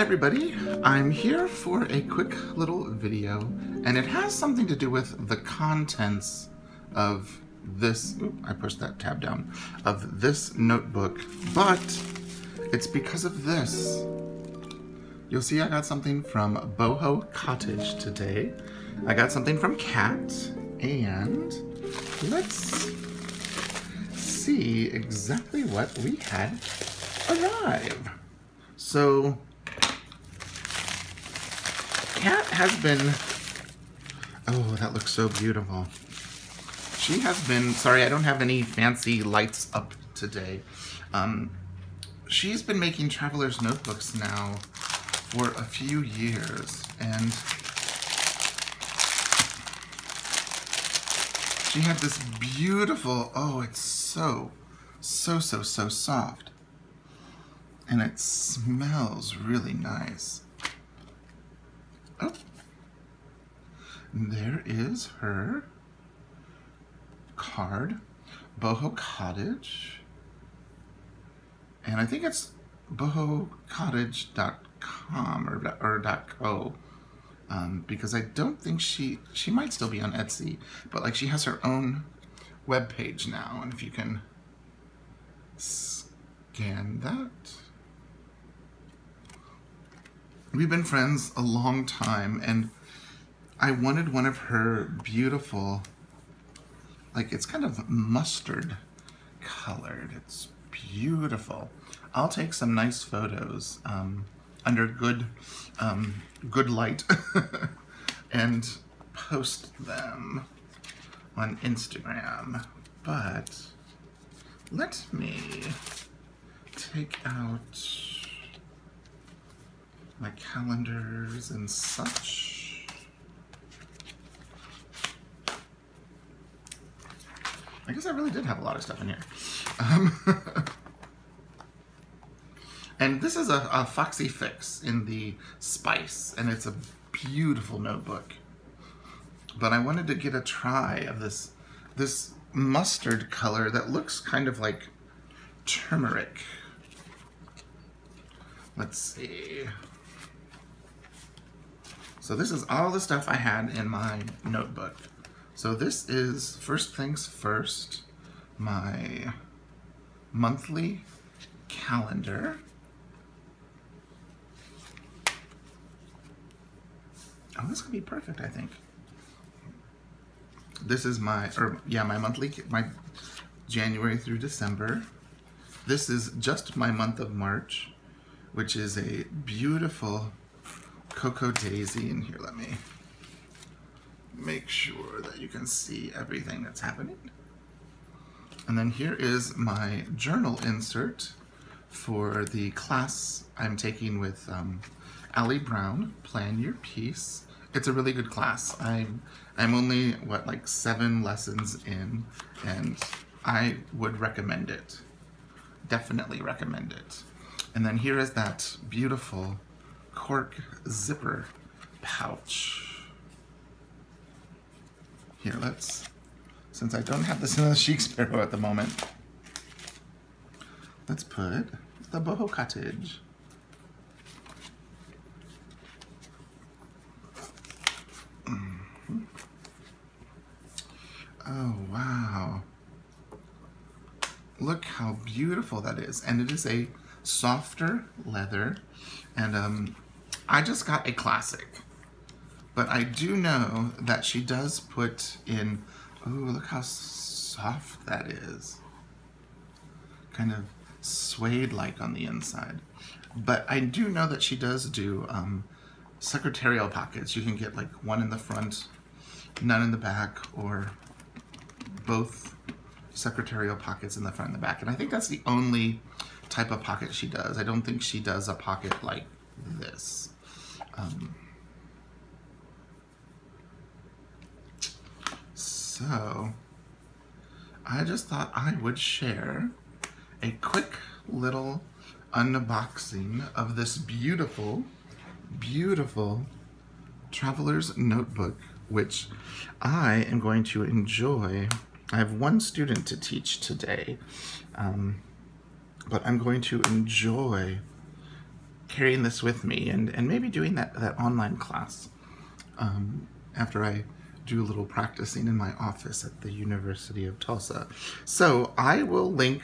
Hi everybody, I'm here for a quick little video, and it has something to do with the contents of this, I pushed that tab down, of this notebook, but it's because of this. You'll see I got something from Boho Cottage today. I got something from Kat, and let's see exactly what we had arrive. So, Kat has been, oh, that looks so beautiful. She has been, sorry, I don't have any fancy lights up today. She's been making traveler's notebooks now for a few years, and she had this beautiful, oh, it's so soft. And it smells really nice. Oh, there is her card, Boho Cottage. And I think it's BohoCottage.com or .co. Because I don't think she might still be on Etsy, but like she has her own web page now. And if you can scan that. We've been friends a long time, and I wanted one of her beautiful, like it's kind of mustard colored. It's beautiful. I'll take some nice photos under good light and post them on Instagram. But let me take out my calendars and such. I guess I really did have a lot of stuff in here. And this is a Foxy Fix in the Spice, and it's a beautiful notebook. But I wanted to get a try of this mustard color that looks kind of like turmeric. Let's see. So this is all the stuff I had in my notebook. So this is, first things first, my monthly calendar. Oh, this could be perfect, I think. This is my my January through December. This is just my month of March, which is a beautiful Cocoa Daisy. In here, let me make sure that you can see everything that's happening. And then here is my journal insert for the class I'm taking with Allie Brown, Plan Your Piece. It's a really good class. I'm only, what, like 7 lessons in, and I would recommend it. Definitely recommend it. And then here is that beautiful cork zipper pouch. Here, since I don't have this in the Chic Sparrow at the moment, let's put the Boho Cottage. Oh, wow. Look how beautiful that is. And it is a softer leather. And I just got a classic. But I do know that she does put in, oh, look how soft that is. Kind of suede-like on the inside. But I do know that she does do secretarial pockets. You can get like one in the front, none in the back, or both secretarial pockets in the front and the back. And I think that's the only type of pocket she does. I don't think she does a pocket like this. So I just thought I would share a quick little unboxing of this beautiful, beautiful traveler's notebook, which I am going to enjoy. I have one student to teach today, but I'm going to enjoy carrying this with me and maybe doing that online class after I do a little practicing in my office at the University of Tulsa. So I will link,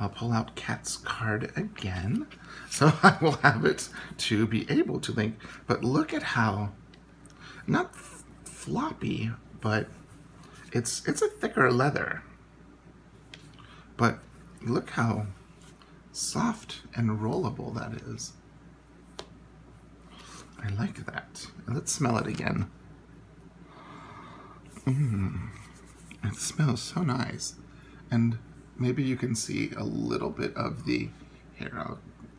I'll pull out Kat's card again, so I will have it to be able to link. But look at how, not floppy, but it's a thicker leather. But look how soft and rollable that is. I like that. Let's smell it again. It smells so nice. And maybe you can see a little bit of the, here, I'll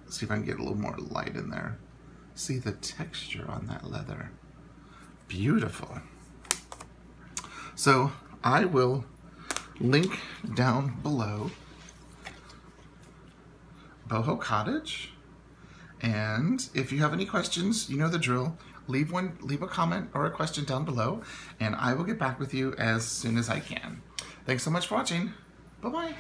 see if I can get a little more light in there. See the texture on that leather. Beautiful. So I will link down below Boho Cottage. And if you have any questions, you know the drill. Leave a comment or a question down below, and I will get back with you as soon as I can. Thanks so much for watching. Bye-bye.